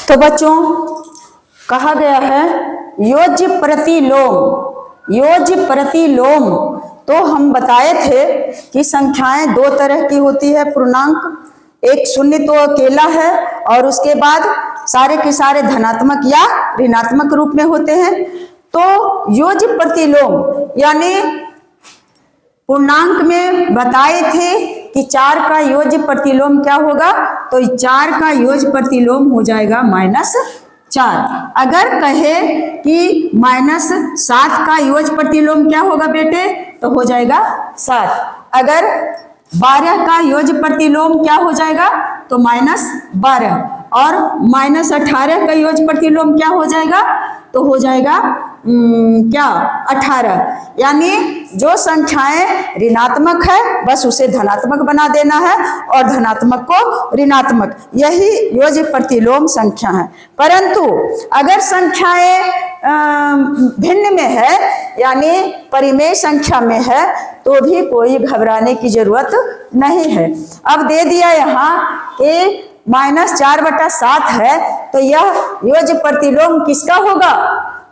तो बच्चों कहा गया है योज्य प्रतिलोम। योज्य प्रतिलोम तो हम बताए थे कि संख्याएं दो तरह की होती है पूर्णांक, एक शून्य तो अकेला है और उसके बाद सारे के सारे धनात्मक या ऋणात्मक रूप में होते हैं। तो योज्य प्रतिलोम यानी पूर्णांक में बताए थे कि 4 का योज्य प्रतिलोम क्या होगा, तो 4 का योज्य प्रतिलोम हो जाएगा -4। अगर कहे कि -7 का योज्य प्रतिलोम क्या होगा बेटे, तो हो जाएगा 7। अगर 12 का योज्य प्रतिलोम क्या हो जाएगा, तो -12। और -18 का योज्य प्रतिलोम क्या हो जाएगा, तो हो जाएगा क्या 18। यानी जो संख्याएं ऋणात्मक है बस उसे धनात्मक बना देना है और धनात्मक को ऋणात्मक, यही योज्य प्रतिलोम संख्या है। परंतु अगर संख्याएं भिन्न में है यानी परिमेय संख्या में है तो भी कोई घबराने की जरूरत नहीं है। अब दे दिया यहाँ कि -4/7 है, तो यह योज्य प्रतिलोम किसका होगा,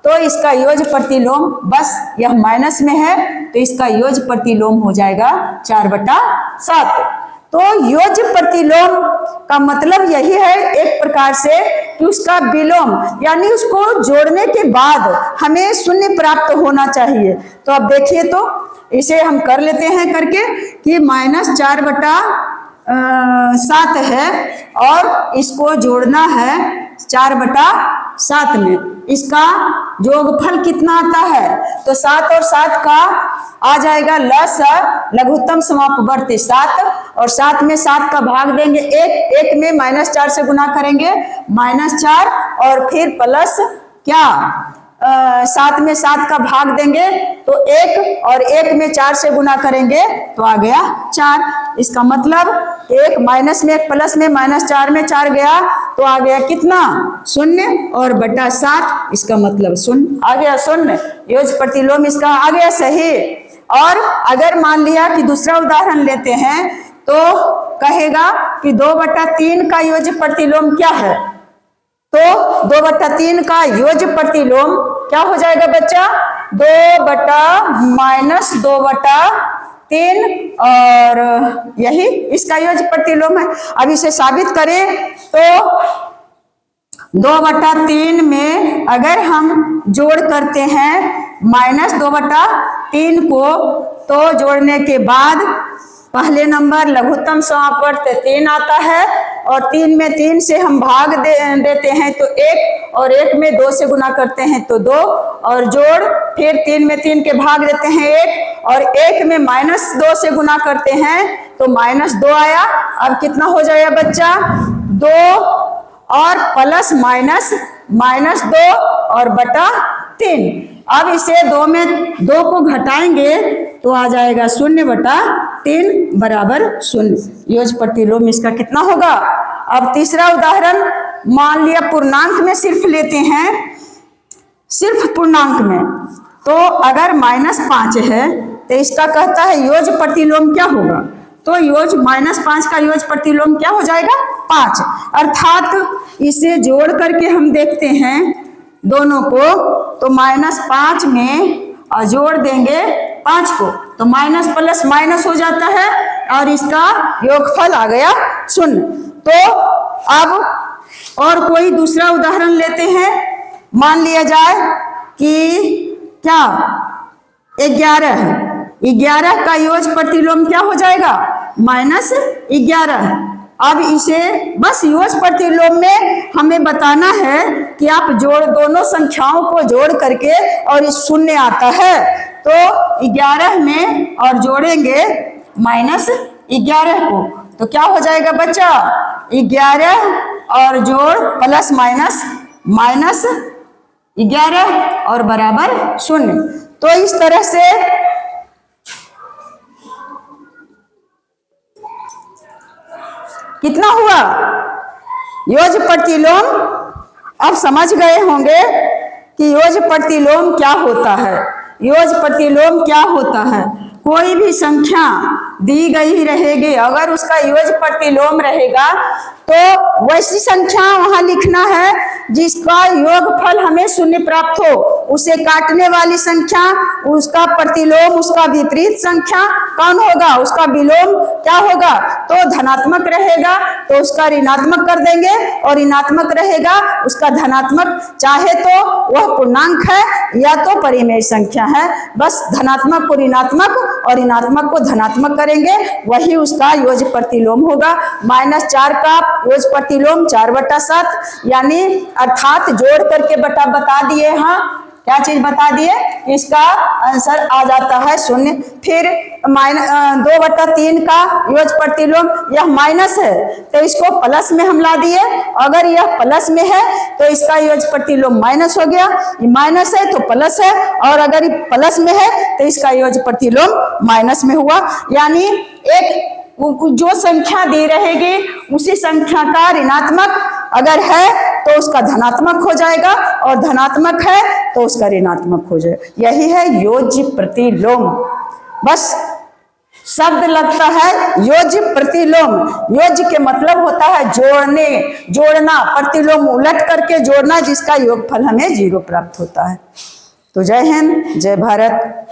तो इसका योज्य प्रतिलोम बस यह माइनस में है तो इसका योज्य प्रतिलोम हो जाएगा 4/7। तो योज्य प्रतिलोम का मतलब यही है एक प्रकार से कि उसका विलोम यानी उसको जोड़ने के बाद हमें शून्य प्राप्त होना चाहिए। तो अब देखिए तो इसे हम कर लेते हैं करके कि -4/7 है और इसको जोड़ना है 4/7 में। इसका योगफल कितना आता है, तो 7 और 7 का आ जाएगा लसाअ लघुत्तम समापवर्ती 7 और 7 में 7 का भाग देंगे 1 में -4 से गुना करेंगे -4 और फिर प्लस क्या 7 में 7 का भाग देंगे तो 1 और 1 में 4 से गुना करेंगे तो आ गया 4। इसका मतलब 1 माइनस में 1 प्लस में -4 में 4 गया तो आ गया कितना 0 और बटा 7, इसका मतलब 0 आ गया 0। योज्य प्रतिलोम इसका आ गया सही। और अगर मान लिया कि दूसरा उदाहरण लेते हैं तो कहेगा कि 2/3 का योज्य प्रतिलोम क्या है, तो 2/3 का योज्य प्रतिलोम क्या हो जाएगा बच्चा, 2/-2/3 और यही इसका योज्य प्रतिलोम है। अब इसे साबित करें तो 2/3 में अगर हम जोड़ करते हैं -2/3 को, तो जोड़ने के बाद पहले नंबर लघुत्तम समापवर्त 3 आता है और 3 में 3 से हम भाग देते हैं तो 1 और 1 में 2 से गुना करते हैं तो 2 और जोड़ फिर 3 में 3 के भाग देते हैं 1 और 1 में -2 से गुना करते हैं तो -2 आया। अब कितना हो जाएगा बच्चा 2 और प्लस -2 और बटा 3। अब इसे 2 में 2 को घटाएंगे तो आ जाएगा 0/3 बराबर 0। योज्य प्रतिलोम इसका कितना होगा। अब तीसरा उदाहरण मान लिया पूर्णांक में सिर्फ लेते हैं, सिर्फ पूर्णांक में, तो अगर -5 है तो इसका कहता है योज्य प्रतिलोम क्या होगा, तो योज्य -5 का योज्य प्रतिलोम क्या हो जाएगा 5। अर्थात इसे जोड़ करके हम देखते हैं दोनों को तो -5 में जोड़ देंगे 5 को तो माइनस प्लस माइनस हो जाता है और इसका योगफल आ गया 0। तो अब और कोई दूसरा उदाहरण लेते हैं। मान लिया जाए कि क्या 11 का योज्य प्रतिलोम क्या हो जाएगा -11। अब इसे बस योज्य प्रतिलोम में हमें बताना है कि आप दोनों संख्याओं को जोड़ करके और इस 0 आता है तो 11 में और जोड़ेंगे -11 को तो क्या हो जाएगा बच्चा 11 और जोड़ प्लस -11 और बराबर 0। तो इस तरह से कितना हुआ योज्य प्रतिलोम। अब समझ गए होंगे कि योज्य प्रतिलोम क्या होता है। योज्य प्रतिलोम क्या होता है, कोई भी संख्या दी गई रहेगी, अगर उसका योज प्रतिलोम रहेगा तो वैसी संख्या वहां लिखना है जिसका योगफल हमें शून्य प्राप्त हो। उसे काटने वाली संख्या, उसका प्रतिलोम, उसका विपरीत संख्या कौन होगा, उसका विलोम क्या होगा, तो धनात्मक रहेगा तो उसका ऋणात्मक कर देंगे, और ऋणात्मक रहेगा उसका धनात्मक, चाहे तो वह पूर्णांक है या तो परिमेय संख्या है, बस धनात्मक को ऋणात्मक और ऋणात्मक को धनात्मक करेंगे, वही उसका योज प्रतिलोम होगा। -4 का योज प्रतिलोम 4/7, यानी अर्थात जोड़ करके बता दिए। हाँ, क्या चीज बता दिए, इसका आंसर आ जाता है 0। फिर 2/3 का योज प्रतिलोम, यह माइनस है तो इसको प्लस में हम ला दिए, अगर यह प्लस में है तो इसका योज प्रतिलोम माइनस हो गया, ये माइनस है तो प्लस है, और अगर ये प्लस में है तो इसका योज प्रतिलोम माइनस में हुआ। यानी एक जो संख्या दी रहेगी उसी संख्या का ऋणात्मक अगर है तो उसका धनात्मक हो जाएगा, और धनात्मक है तो उसका ऋणात्मक हो जाएगा। यही है योज्य प्रतिलोम। बस शब्द लगता है योज्य प्रतिलोम। योज्य के मतलब होता है जोड़ने, जोड़ना, प्रतिलोम उलट करके जोड़ना, जिसका योगफल हमें 0 प्राप्त होता है। तो जय हिंद, जय भारत।